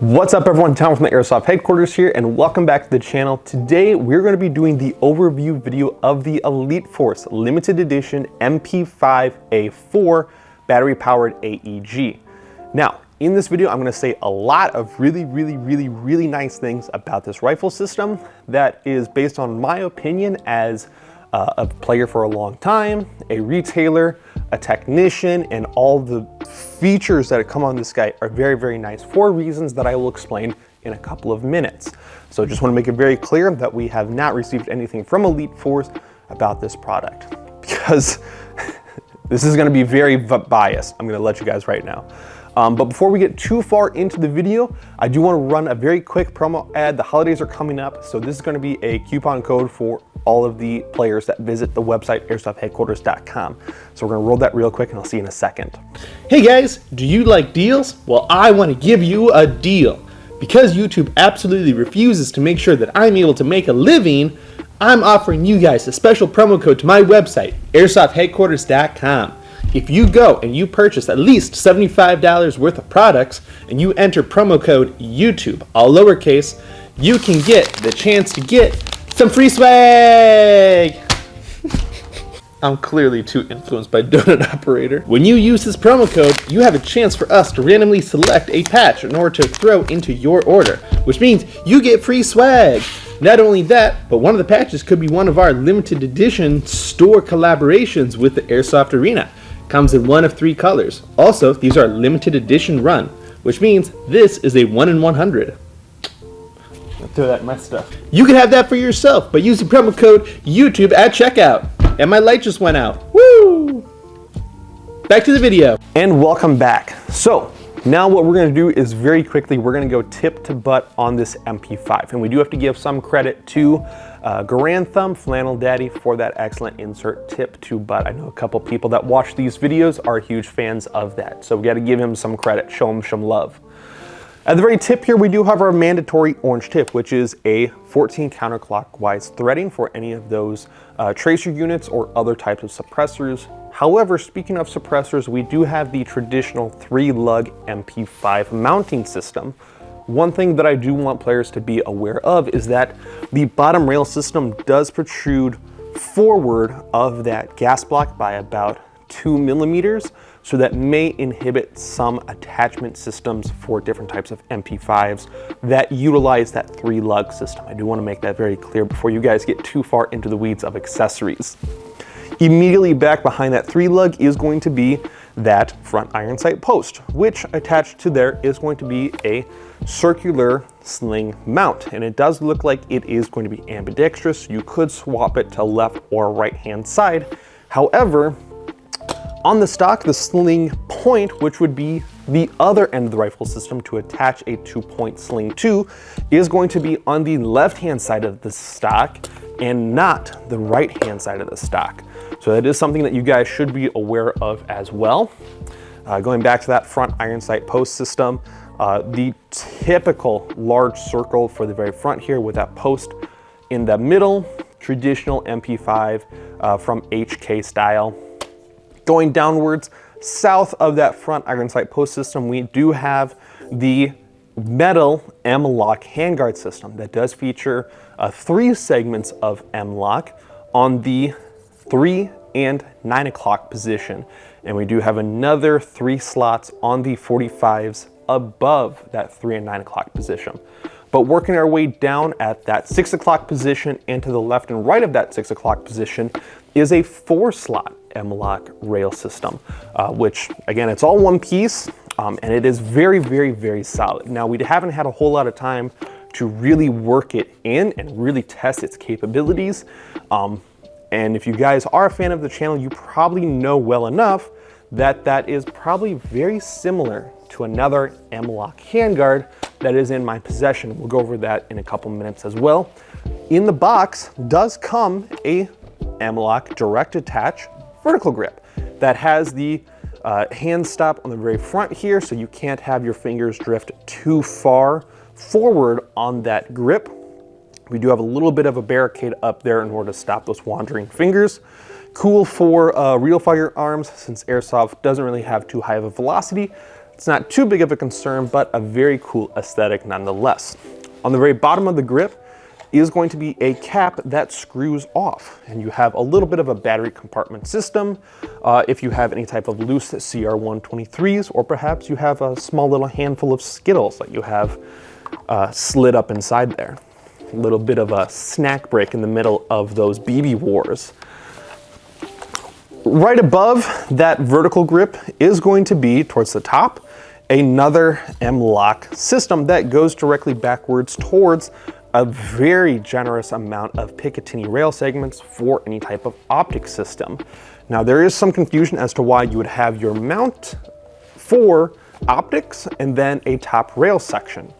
What's up everyone, Tom from the Airsoft headquarters here, and welcome back to the channel. Today we're going to be doing the overview video of the Elite Force limited edition MP5A4 battery powered AEG. Now, in this video I'm going to say a lot of really nice things about this rifle system that is based on my opinion as a player for a long time, a retailer, a technician, and all the features that come on this guy are very nice for reasons that I will explain in a couple of minutes. So just want to make it very clear that we have not received anything from Elite Force about this product, because this is going to be very biased. I'm going to let you guys right now. But before we get too far into the video, I do want to run a very quick promo ad. The holidays are coming up, so this is going to be a coupon code for all of the players that visit the website airsoftheadquarters.com. So we're going to roll that real quick and I'll see you in a second. Hey guys, do you like deals? Well, I want to give you a deal. Because YouTube absolutely refuses to make sure that I'm able to make a living, I'm offering you guys a special promo code to my website, airsoftheadquarters.com. If you go and you purchase at least $75 worth of products and you enter promo code YouTube, all lowercase, you can get the chance to get some free swag! I'm clearly too influenced by Donut Operator. When you use this promo code, you have a chance for us to randomly select a patch in order to throw into your order, which means you get free swag. Not only that, but one of the patches could be one of our limited edition store collaborations with the Airsoft Arena. Comes in one of 3 colors. Also, these are limited edition run, which means this is a 1 in 100. Throw that in my stuff. You can have that for yourself by using promo code YouTube at checkout. And my light just went out. Woo! Back to the video. And welcome back. So now what we're going to do is very quickly, we're going to go tip to butt on this MP5. And we do have to give some credit to Garand Thumb, Flannel Daddy, for that excellent insert tip to butt. I know a couple people that watch these videos are huge fans of that. So we got to give him some credit, show him some love. At the very tip here, we do have our mandatory orange tip, which is a 14 counterclockwise threading for any of those tracer units or other types of suppressors. However, speaking of suppressors, we do have the traditional 3-lug MP5 mounting system. One thing that I do want players to be aware of is that the bottom rail system does protrude forward of that gas block by about 2 millimeters. So that may inhibit some attachment systems for different types of MP5s that utilize that 3-lug system. I do want to make that very clear before you guys get too far into the weeds of accessories. Immediately back behind that 3-lug is going to be that front iron sight post, which attached to there is going to be a circular sling mount. And it does look like it is going to be ambidextrous. You could swap it to left or right hand side. However, on the stock, the sling point, which would be the other end of the rifle system to attach a 2-point sling to, is going to be on the left-hand side of the stock and not the right-hand side of the stock. So that is something that you guys should be aware of as well. Going back to that front iron sight post system, the typical large circle for the very front here with that post in the middle, traditional MP5 from HK style. Going downwards, south of that front iron sight post system, we do have the metal M-lock handguard system that does feature 3 segments of M-lock on the 3 and 9 o'clock position. And we do have another 3 slots on the 45s above that 3 and 9 o'clock position. But working our way down at that 6 o'clock position and to the left and right of that 6 o'clock position is a 4-slot M-lock rail system, which again, it's all one piece, and it is very solid. Now, we haven't had a whole lot of time to really work it in and really test its capabilities. And if you guys are a fan of the channel, you probably know well enough that that is probably very similar to another M-lock handguard that is in my possession. We'll go over that in a couple minutes as well. In the box does come a M-lock direct attach vertical grip that has the hand stop on the very front here, so you can't have your fingers drift too far forward on that grip. We do have a little bit of a barricade up there in order to stop those wandering fingers. Cool for real firearms, since Airsoft doesn't really have too high of a velocity. It's not too big of a concern, but a very cool aesthetic nonetheless. On the very bottom of the grip is going to be a cap that screws off, and you have a little bit of a battery compartment system if you have any type of loose CR123s, or perhaps you have a small little handful of Skittles that you have slid up inside there. A little bit of a snack break in the middle of those BB wars. Right above that vertical grip is going to be, towards the top, another M-LOK system that goes directly backwards towards a very generous amount of Picatinny rail segments for any type of optic system. Now, there is some confusion as to why you would have your mount for optics and then a top rail section.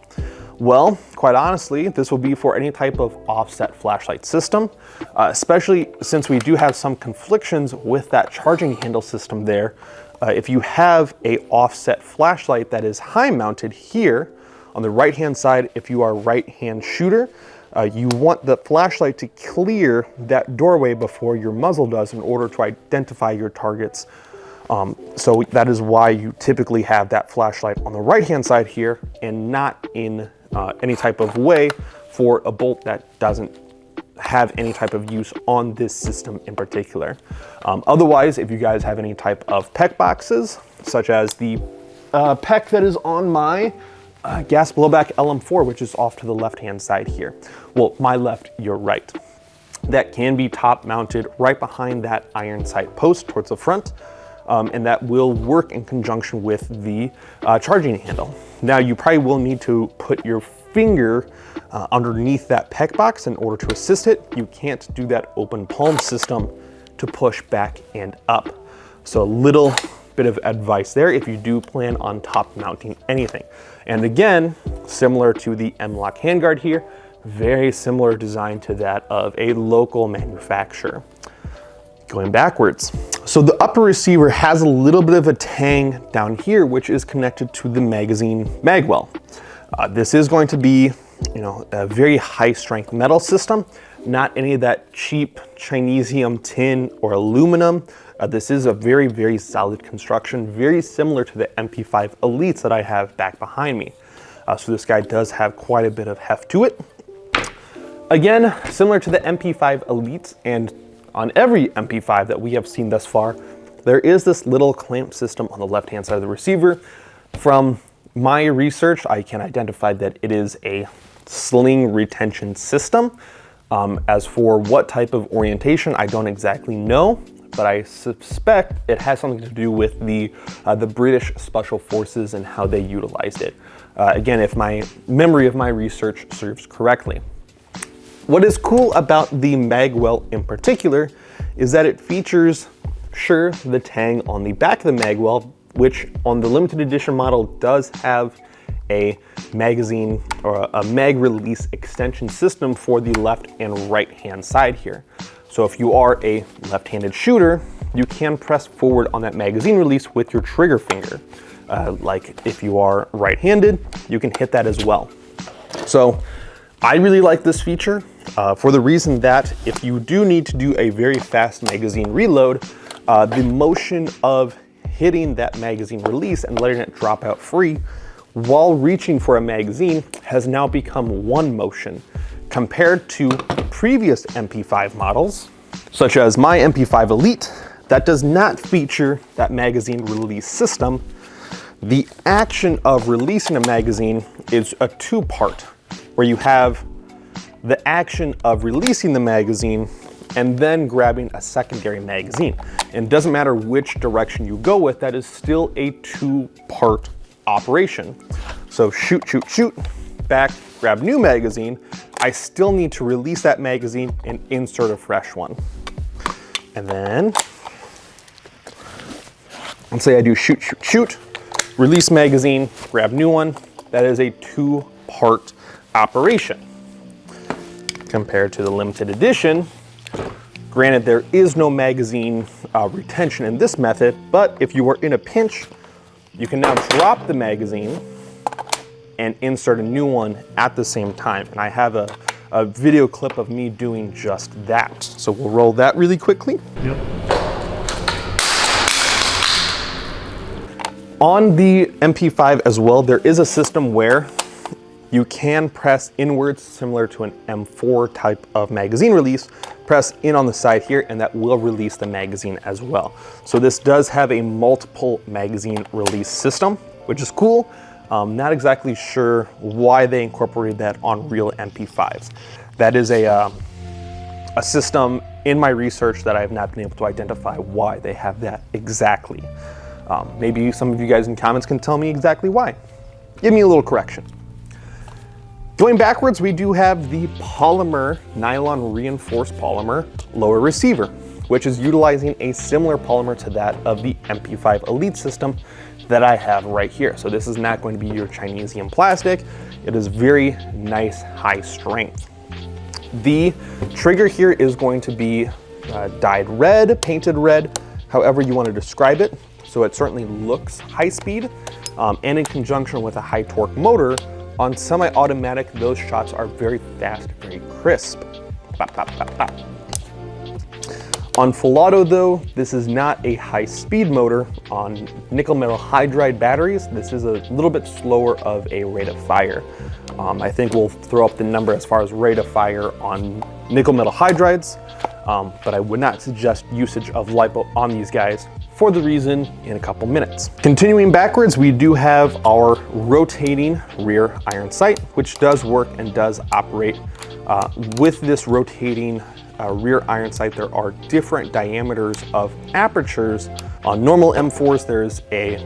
Well, quite honestly, this will be for any type of offset flashlight system, especially since we do have some conflictions with that charging handle system there. If you have a offset flashlight that is high mounted here, on the right-hand side, if you are right-hand shooter, you want the flashlight to clear that doorway before your muzzle does in order to identify your targets. So that is why you typically have that flashlight on the right-hand side here and not in any type of way for a bolt that doesn't have any type of use on this system in particular. Otherwise, if you guys have any type of PEC boxes, such as the PEC that is on my gas blowback LM4, which is off to the left-hand side here. Well, my left, your right. That can be top mounted right behind that iron sight post towards the front, and that will work in conjunction with the charging handle. Now, you probably will need to put your finger underneath that PEC box in order to assist it. You can't do that open palm system to push back and up. So a little bit of advice there if you do plan on top mounting anything. And again, similar to the M-LOK handguard here, very similar design to that of a local manufacturer. Going backwards. So the upper receiver has a little bit of a tang down here, which is connected to the magazine magwell. This is going to be, a very high strength metal system, not any of that cheap Chinesium tin or aluminum. This is a very, very solid construction, very similar to the MP5 Elites that I have back behind me. So this guy does have quite a bit of heft to it. Again, similar to the MP5 Elites, and on every MP5 that we have seen thus far, there is this little clamp system on the left-hand side of the receiver. From my research, I can identify that it is a sling retention system. As for what type of orientation, I don't exactly know, but I suspect it has something to do with the British Special Forces and how they utilized it. Again, if my memory of my research serves correctly. What is cool about the magwell in particular is that it features, sure, the tang on the back of the magwell, which on the limited edition model does have a magazine or a mag release extension system for the left and right hand side here. So if you are a left-handed shooter, you can press forward on that magazine release with your trigger finger. Like if you are right-handed, you can hit that as well. So I really like this feature for the reason that if you do need to do a very fast magazine reload, the motion of hitting that magazine release and letting it drop out free while reaching for a magazine has now become one motion, compared to previous MP5 models, such as my MP5 Elite, that does not feature that magazine release system. The action of releasing a magazine is a two-part, where you have the action of releasing the magazine and then grabbing a secondary magazine. And it doesn't matter which direction you go with, that is still a two-part operation. So shoot, shoot, shoot, back, grab new magazine. I still need to release that magazine and insert a fresh one. And then, let's say I do shoot, shoot, shoot, release magazine, grab new one. That is a two-part operation. Compared to the limited edition, granted there is no magazine retention in this method, but if you are in a pinch, you can now drop the magazine and insert a new one at the same time. And I have a video clip of me doing just that. So we'll roll that really quickly. Yep. On the MP5 as well, there is a system where you can press inwards, similar to an M4 type of magazine release. Press in on the side here, and that will release the magazine as well. So this does have a multiple magazine release system, which is cool. Not exactly sure why they incorporated that on real MP5s. That is a system in my research that I have not been able to identify why they have that exactly. Maybe some of you guys in comments can tell me exactly why. Give me a little correction. Going backwards, we do have the polymer, nylon reinforced polymer lower receiver, which is utilizing a similar polymer to that of the MP5 Elite system that I have right here. So this is not going to be your Chinesium plastic. It is very nice, high strength. The trigger here is going to be dyed red, painted red, however you want to describe it. So it certainly looks high speed, and in conjunction with a high torque motor, on semi-automatic, those shots are very fast, very crisp. Bop, bop, bop, bop. On full auto though, this is not a high speed motor. On nickel metal hydride batteries, this is a little bit slower of a rate of fire. I think we'll throw up the number as far as rate of fire on nickel metal hydrides, but I would not suggest usage of LiPo on these guys for the reason in a couple minutes. Continuing backwards, we do have our rotating rear iron sight, which does work and does operate. With this rotating rear iron sight, there are different diameters of apertures. On normal M4s, there's a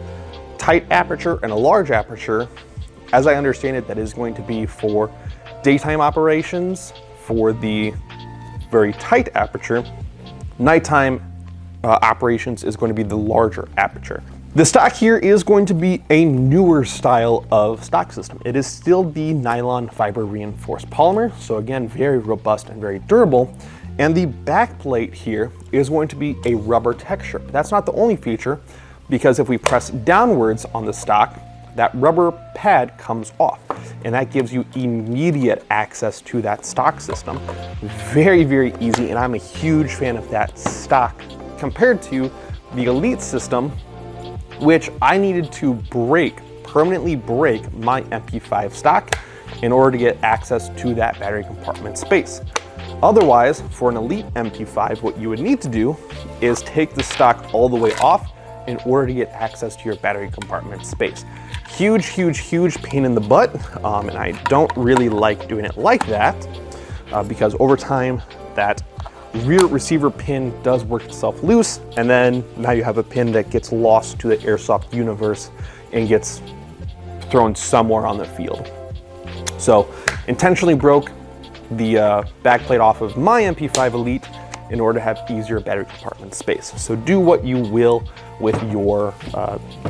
tight aperture and a large aperture. As I understand it, that is going to be for daytime operations for the very tight aperture. Nighttime operations is going to be the larger aperture. The stock here is going to be a newer style of stock system. It is still the nylon fiber reinforced polymer. So again, very robust and very durable. And the back plate here is going to be a rubber texture. That's not the only feature, because if we press downwards on the stock, that rubber pad comes off, and that gives you immediate access to that stock system. Very, very easy, and I'm a huge fan of that stock compared to the Elite system, which I needed to permanently break my MP5 stock in order to get access to that battery compartment space. Otherwise, for an Elite MP5, what you would need to do is take the stock all the way off in order to get access to your battery compartment space. Huge, huge, huge pain in the butt, and I don't really like doing it like that, because over time, that rear receiver pin does work itself loose, and then now you have a pin that gets lost to the Airsoft universe and gets thrown somewhere on the field. So intentionally broke the backplate off of my MP5 Elite in order to have easier battery compartment space. So do what you will with your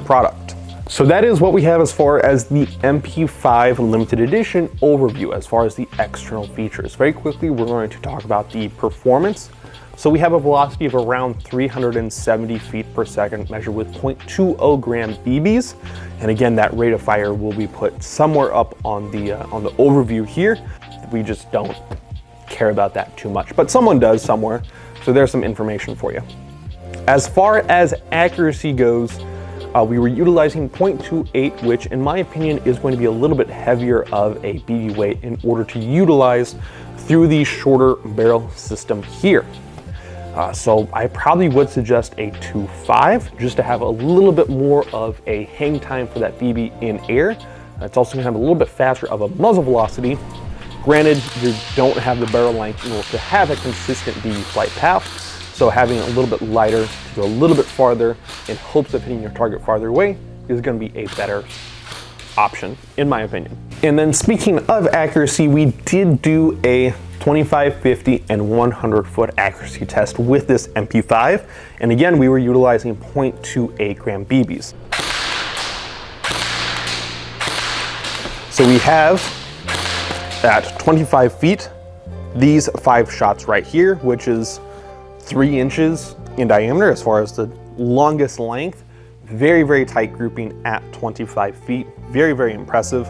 product. So that is what we have as far as the MP5 limited edition overview, as far as the external features. Very quickly, we're going to talk about the performance. So we have a velocity of around 370 feet per second, measured with 0.20 gram BBs. And again, that rate of fire will be put somewhere up on the overview here. We just don't care about that too much, but someone does somewhere. So there's some information for you. As far as accuracy goes, we were utilizing 0.28, which in my opinion is going to be a little bit heavier of a BB weight in order to utilize through the shorter barrel system here. So I probably would suggest a 2.5 just to have a little bit more of a hang time for that BB in air. It's also gonna have a little bit faster of a muzzle velocity. Granted, you don't have the barrel length in order to have a consistent BB flight path. So having it a little bit lighter to go a little bit farther in hopes of hitting your target farther away is going to be a better option, in my opinion. And then speaking of accuracy, we did do a 25, 50, and 100 foot accuracy test with this MP5. And again, we were utilizing 0.28 gram BBs. So we have at 25 feet, these 5 shots right here, which is 3 inches in diameter as far as the longest length. Very, very tight grouping at 25 feet. Very, very impressive.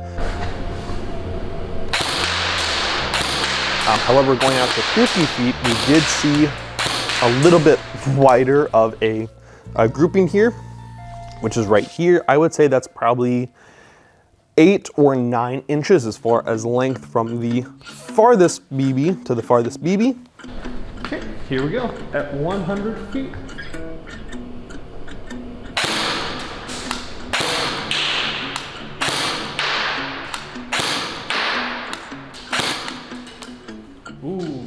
However, going out to 50 feet, we did see a little bit wider of a grouping here. which is right here. I would say that's probably 8 or 9 inches as far as length from the farthest BB to the farthest BB. Okay, here we go at 100 feet. Ooh,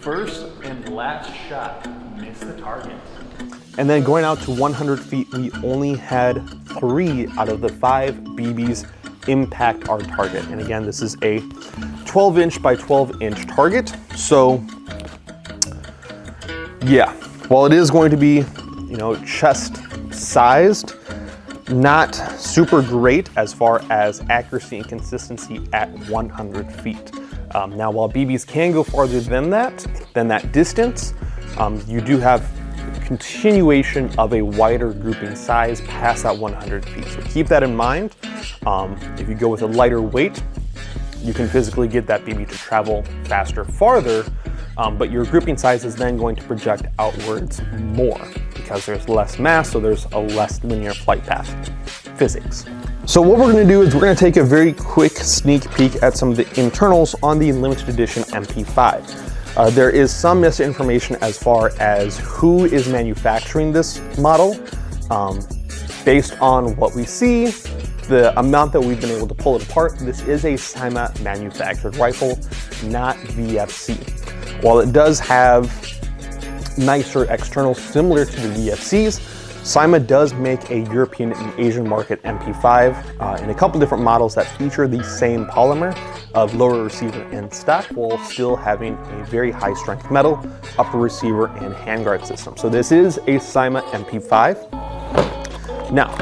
first and last shot, missed the target. And then going out to 100 feet, we only had 3 out of the 5 BBs impact our target. And again, this is a 12-inch by 12-inch target. So yeah, while it is going to be, you know, chest sized, not super great as far as accuracy and consistency at 100 feet. Now, while BBs can go farther than that distance, you do have continuation of a wider grouping size past that 100 feet. So keep that in mind. If you go with a lighter weight, you can physically get that BB to travel faster, farther, but your grouping size is then going to project outwards more because there's less mass, so there's a less linear flight path. Physics. So what we're going to do is we're going to take a very quick sneak peek at some of the internals on the limited edition MP5. There is some misinformation as far as who is manufacturing this model. Based on what we see, the amount that we've been able to pull it apart, this is a Cyma manufactured rifle, not VFC. While it does have nicer externals similar to the VFCs, Cyma does make a European and Asian market MP5 in a couple different models that feature the same polymer of lower receiver and stock while still having a very high strength metal, upper receiver and handguard system. So this is a Cyma MP5. Now,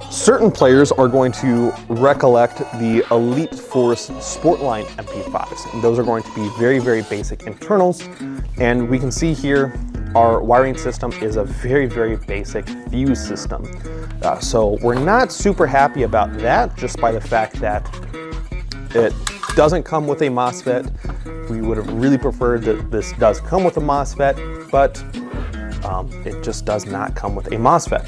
certain players are going to recollect the Elite Force Sportline MP5s. And those are going to be very, very basic internals. And we can see here our wiring system is a very, very basic fuse system. So we're not super happy about that just by the fact that it doesn't come with a MOSFET. We would have really preferred that this does come with a MOSFET, but it just does not come with a MOSFET.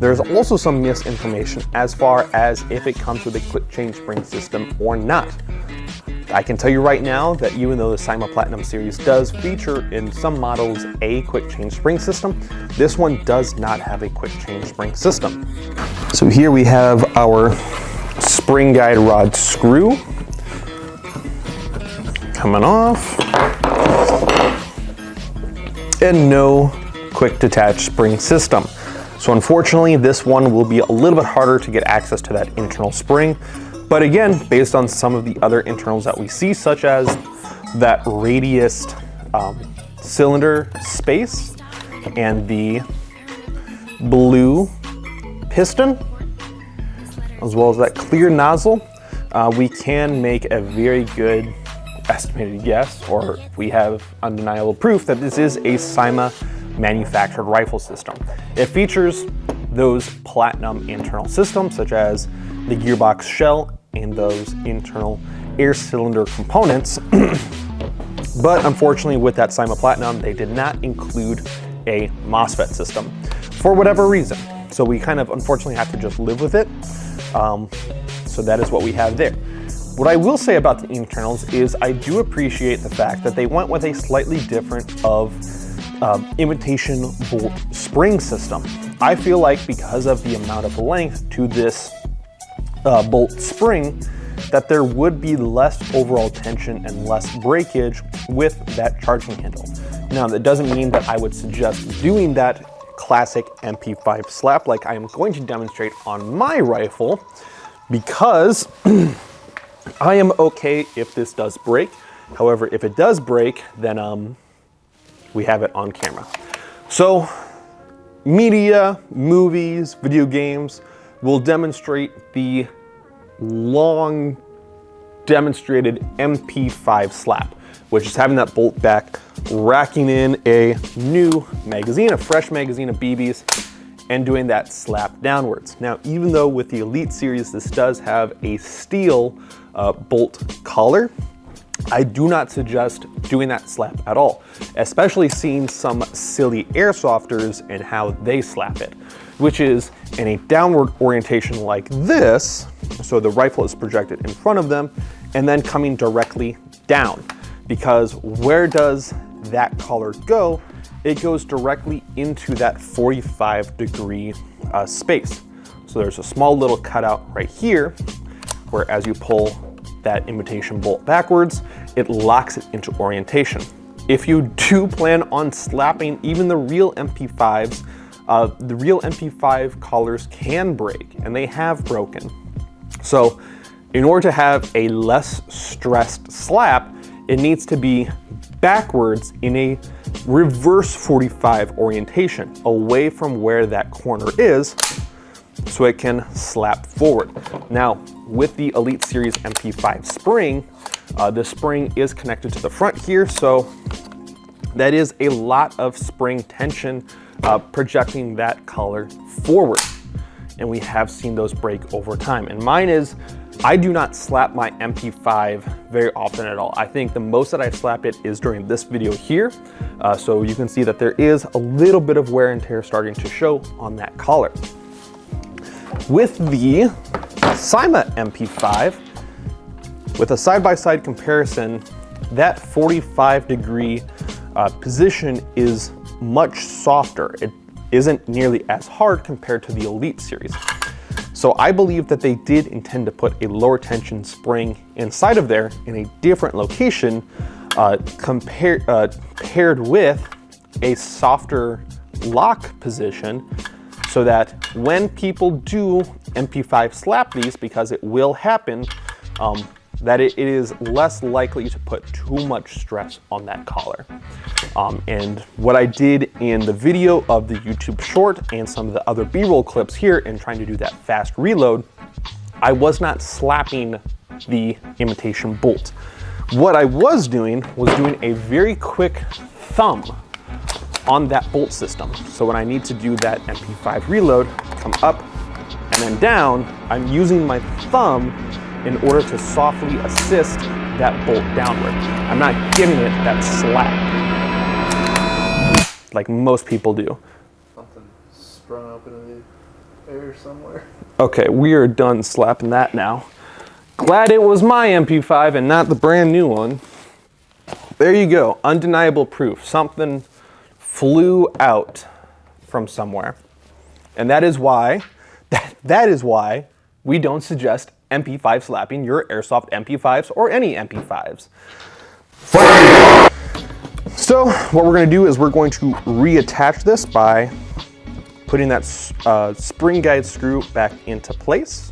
There's also some misinformation as far as if it comes with a quick change spring system or not. I can tell you right now that even though the Cyma Platinum series does feature in some models a quick change spring system, this one does not have a quick change spring system. So here we have our spring guide rod screw coming off, and no quick detach spring system. So unfortunately, this one will be a little bit harder to get access to that internal spring. But again, based on some of the other internals that we see, such as that radiused cylinder space and the blue piston, as well as that clear nozzle, we can make a very good estimated guess, or we have undeniable proof that this is a Cyma manufactured rifle system. It features those platinum internal systems, such as the gearbox shell and those internal air cylinder components. But unfortunately, with that Cyma Platinum, they did not include a MOSFET system for whatever reason. So we kind of unfortunately have to just live with it. So that is what we have there. What I will say about the internals is I do appreciate the fact that they went with a slightly different imitation bolt spring system. I feel like because of the amount of length to this bolt spring, that there would be less overall tension and less breakage with that charging handle. Now, that doesn't mean that I would suggest doing that classic MP5 slap like I am going to demonstrate on my rifle, because I am okay if this does break. However, if it does break, then we have it on camera. So media, movies, video games will demonstrate the long demonstrated MP5 slap, which is having that bolt back, racking in a new magazine, a fresh magazine of BBs, and doing that slap downwards. Now, even though with the Elite series, this does have a steel bolt collar, I do not suggest doing that slap at all, especially seeing some silly airsofters and how they slap it. switches in a downward orientation like this. So the rifle is projected in front of them and then coming directly down. Because where does that collar go? It goes directly into that 45-degree space. So there's a small little cutout right here where as you pull that imitation bolt backwards, it locks it into orientation. If you do plan on slapping even the real MP5s, the real MP5 collars can break, and they have broken. So in order to have a less stressed slap, it needs to be backwards in a reverse 45 orientation, away from where that corner is, so it can slap forward. Now, with the Elite Series MP5 spring, the spring is connected to the front here, so that is a lot of spring tension projecting that collar forward. And we have seen those break over time. And mine is, I do not slap my MP5 very often at all. I think the most that I've slapped it is during this video here. So you can see that there is a little bit of wear and tear starting to show on that collar. With the Cyma MP5, with a side-by-side comparison, that 45-degree position is much softer. It isn't nearly as hard compared to the Elite Series. So I believe that they did intend to put a lower tension spring inside of there in a different location, paired with a softer lock position, so that when people do MP5 slap these, because it will happen, that it is less likely to put too much stress on that collar. And what I did in the video of the YouTube short and some of the other B-roll clips here in trying to do that fast reload, I was not slapping the imitation bolt. What I was doing a very quick thumb on that bolt system. So when I need to do that MP5 reload, come up and then down, I'm using my thumb in order to softly assist that bolt downward. I'm not giving it that slap like most people do. Something sprung open in the air somewhere. Okay, we are done slapping that now. Glad it was my MP5 and not the brand new one. There you go, undeniable proof. Something flew out from somewhere. And that is why we don't suggest MP5 slapping your Airsoft MP5s or any MP5s. So what we're going to do is we're going to reattach this by putting that spring guide screw back into place,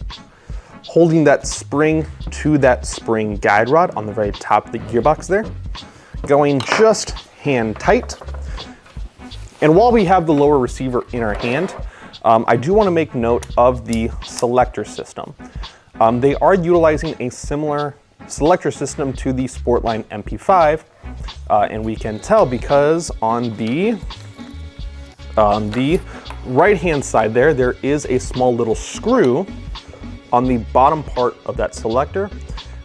holding that spring to that spring guide rod on the very top of the gearbox there, going just hand tight. And while we have the lower receiver in our hand, I do want to make note of the Selector system. They are utilizing a similar Selector system to the Sportline MP5, and we can tell because on the right-hand side there is a small little screw on the bottom part of that selector,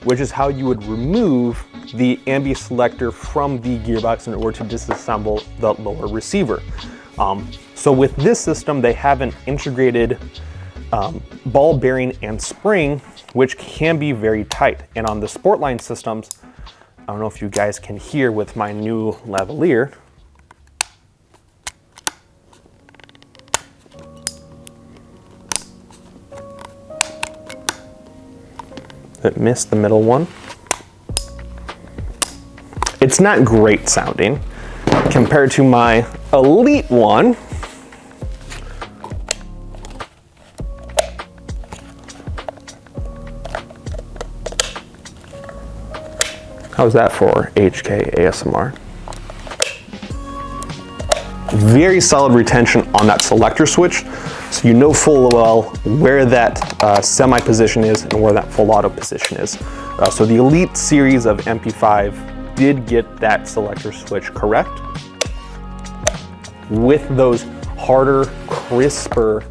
which is how you would remove the ambi selector from the gearbox in order to disassemble the lower receiver. So with this system, they have an integrated ball bearing and spring, which can be very tight. And on the Sportline systems, I don't know if you guys can hear with my new lavalier. It missed the middle one. It's not great sounding compared to my Elite one. How's that for HK ASMR? Very solid retention on that selector switch, so you know full well where that semi position is and where that full auto position is. So the Elite series of MP5 did get that selector switch correct, with those harder, crisper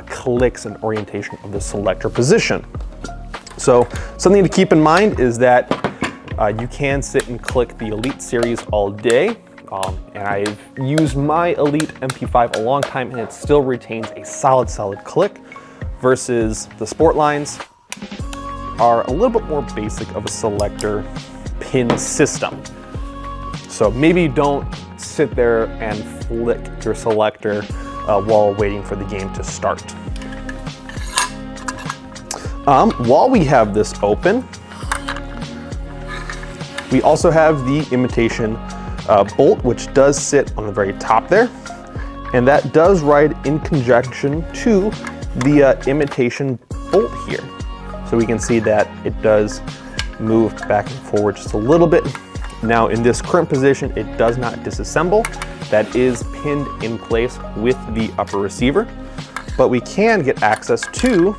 clicks and orientation of the selector position. So something to keep in mind is that you can sit and click the Elite series all day. And I've used my Elite MP5 a long time, and it still retains a solid click, versus the Sport lines are a little bit more basic of a Selector pin system. So maybe don't sit there and flick your Selector while waiting for the game to start. While we have this open, we also have the imitation bolt, which does sit on the very top there, and that does ride in conjunction to the imitation bolt here. So we can see that it does move back and forward just a little bit. Now in this current position, it does not disassemble. That is pinned in place with the upper receiver, but we can get access to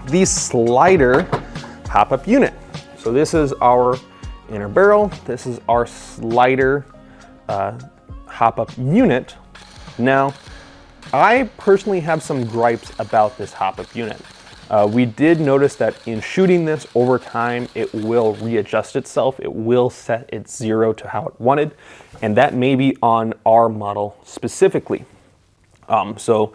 the slider pop-up unit. So this is our inner barrel. This is our slider hop-up unit. Now, I personally have some gripes about this hop-up unit. We did notice that in shooting this over time, it will readjust itself. It will set its zero to how it wanted, and that may be on our model specifically. So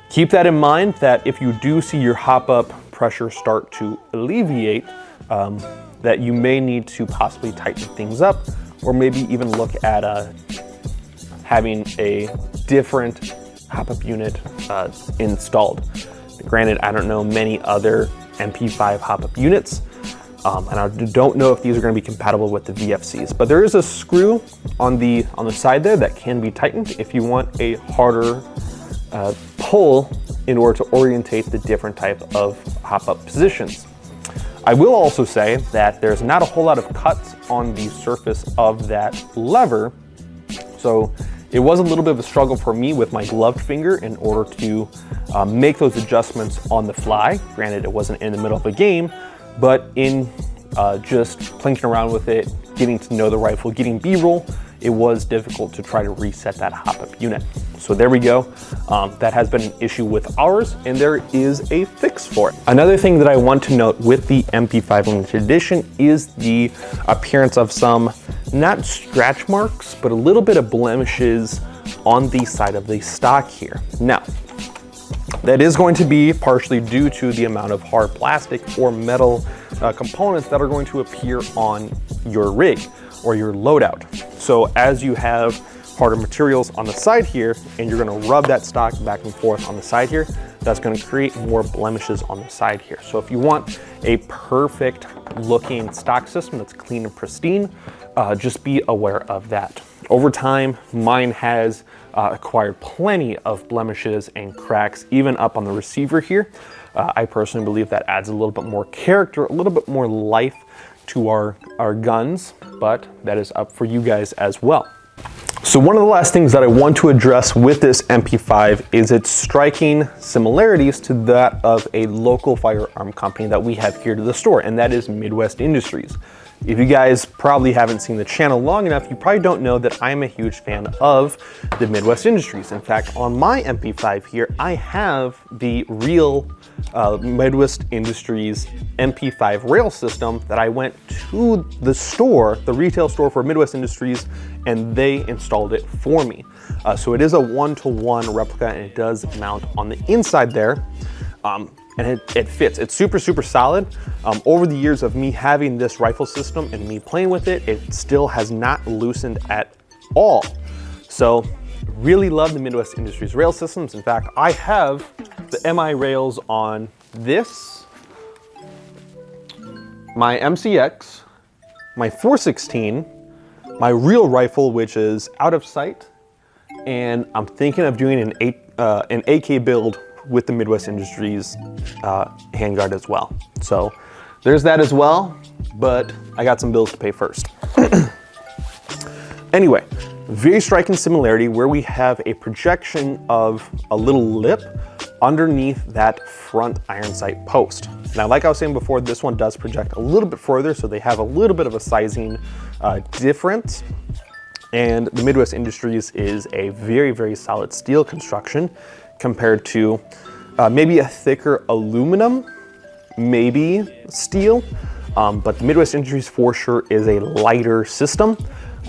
keep that in mind, that if you do see your hop-up pressure start to alleviate, that you may need to possibly tighten things up, or maybe even look at having a different hop-up unit installed. Granted, I don't know many other MP5 hop-up units, and I don't know if these are going to be compatible with the VFCs, but there is a screw on the side there that can be tightened if you want a harder pull in order to orientate the different type of hop-up positions. I will also say that there's not a whole lot of cuts on the surface of that lever, so it was a little bit of a struggle for me with my gloved finger in order to make those adjustments on the fly. Granted, it wasn't in the middle of a game, but in just plinking around with it, getting to know the rifle, getting B-roll, it was difficult to try to reset that hop-up unit. So there we go. That has been an issue with ours, and there is a fix for it. Another thing that I want to note with the MP5 Limited Edition is the appearance of some, not scratch marks, but a little bit of blemishes on the side of the stock here. Now, that is going to be partially due to the amount of hard plastic or metal components that are going to appear on your rig or your loadout. So as you have harder materials on the side here, and you're going to rub that stock back and forth on the side here, that's going to create more blemishes on the side here. So if you want a perfect looking stock system that's clean and pristine, just be aware of that. Over time, mine has acquired plenty of blemishes and cracks, even up on the receiver here. I personally believe that adds a little bit more character, a little bit more life to our guns, but that is up for you guys as well. So one of the last things that I want to address with this MP5 is its striking similarities to that of a local firearm company that we have here to the store, and that is Midwest Industries. If you guys probably haven't seen the channel long enough, you probably don't know that I'm a huge fan of the Midwest Industries. In fact, on my MP5 here, I have the real Midwest Industries MP5 rail system that I went to the store, the retail store for Midwest Industries, and they installed it for me. So it is a one-to-one replica, and it does mount on the inside there. And it fits. It's super solid. Over the years of me having this rifle system and me playing with it, it still has not loosened at all. So really love the Midwest Industries rail systems. In fact, I have the MI rails on this, my MCX, my 416, my real rifle, which is out of sight, and I'm thinking of doing an AK build with the Midwest Industries handguard as well. So there's that as well, but I got some bills to pay first. Anyway, very striking similarity where we have a projection of a little lip underneath that front iron sight post. Now, like I was saying before, this one does project a little bit further, so they have a little bit of a sizing difference. And the Midwest Industries is a very solid steel construction compared to maybe a thicker aluminum, maybe steel, but the Midwest Industries for sure is a lighter system.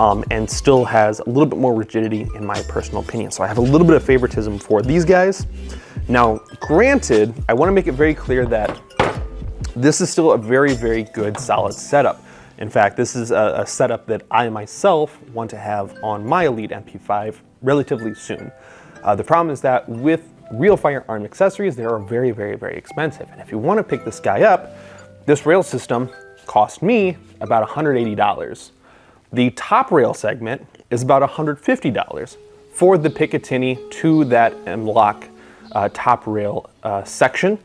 and still has a little bit more rigidity in my personal opinion. So I have a little bit of favoritism for these guys. Now, granted, I want to make it very clear that this is still a very, very good, solid setup. In fact, this is a setup that I myself want to have on my Elite MP5 relatively soon. The problem is that with real firearm accessories, they are very, very, very expensive. And if you want to pick this guy up, this rail system cost me about $180. The top rail segment is about $150 for the Picatinny to that M-LOK top rail section.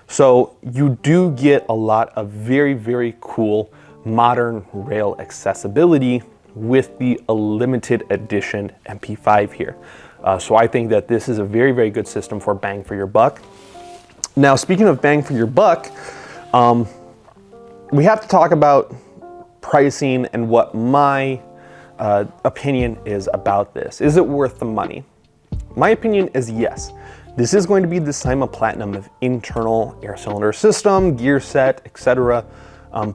So you do get a lot of very, very cool modern rail accessibility with the limited edition MP5 here. So I think that this is a very, very good system for bang for your buck. Now, speaking of bang for your buck, we have to talk about pricing and what my opinion is about this. Is it worth the money? My opinion is yes. This is going to be the Cyma Platinum of internal air cylinder system, gear set, etc.,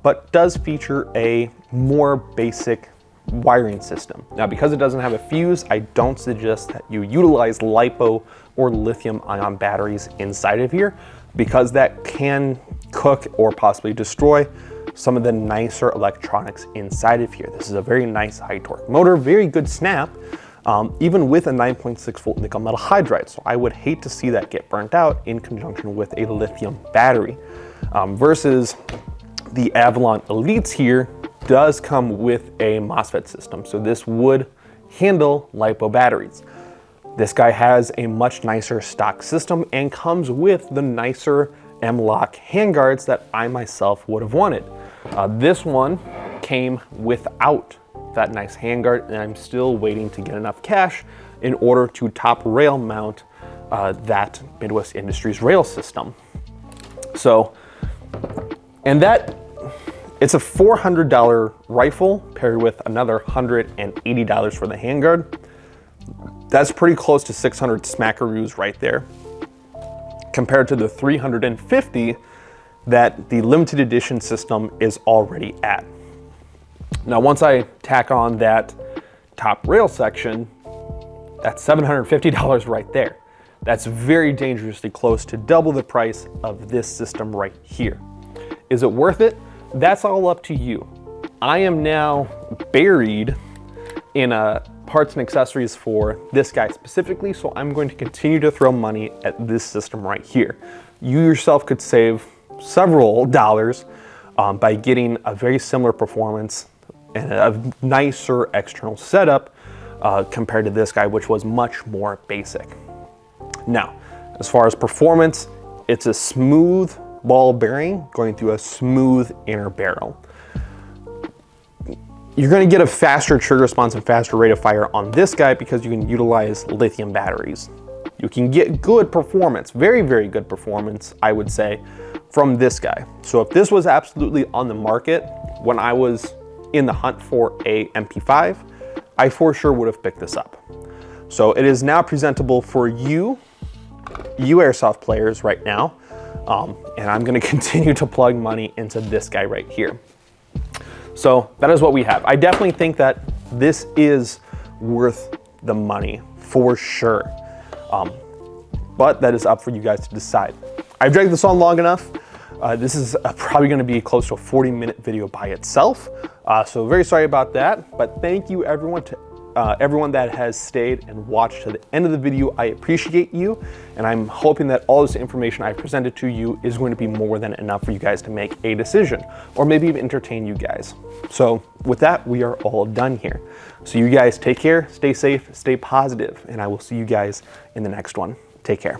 but does feature a more basic wiring system. Now, because it doesn't have a fuse, I don't suggest that you utilize LiPo or lithium-ion batteries inside of here, because that can cook or possibly destroy some of the nicer electronics inside of here. This is a very nice high torque motor, very good snap, even with a 9.6 volt nickel metal hydride. So I would hate to see that get burnt out in conjunction with a lithium battery. Versus the Avalon Elites here does come with a MOSFET system. So this would handle LiPo batteries. This guy has a much nicer stock system and comes with the nicer M-LOK handguards that I myself would have wanted. This one came without that nice handguard, and I'm still waiting to get enough cash in order to top rail mount that Midwest Industries rail system. So, and that, it's a $400 rifle paired with another $180 for the handguard. That's pretty close to 600 smackaroos right there, compared to the $350 that the limited edition system is already at. Now, once I tack on that top rail section, that's $750 right there. That's very dangerously close to double the price of this system right here. Is it worth it? That's all up to you. I am now buried in parts and accessories for this guy specifically, so I'm going to continue to throw money at this system right here. You yourself could save several dollars by getting a very similar performance and a nicer external setup compared to this guy, which was much more basic. Now, as far as performance, it's a smooth ball bearing going through a smooth inner barrel. You're going to get a faster trigger response and faster rate of fire on this guy because you can utilize lithium batteries. You can get good performance, very, very good performance, I would say, from this guy. So if this was absolutely on the market when I was in the hunt for a MP5, I for sure would have picked this up. So it is now presentable for you Airsoft players right now. And I'm going to continue to plug money into this guy right here. So that is what we have. I definitely think that this is worth the money for sure. But that is up for you guys to decide. I've dragged this on long enough. This is probably going to be close to a 40-minute video by itself. So very sorry about that. But thank you everyone that has stayed and watched to the end of the video. I appreciate you, and I'm hoping that all this information I presented to you is going to be more than enough for you guys to make a decision, or maybe even entertain you guys. So with that, we are all done here. So you guys take care, stay safe, stay positive, and I will see you guys in the next one. Take care.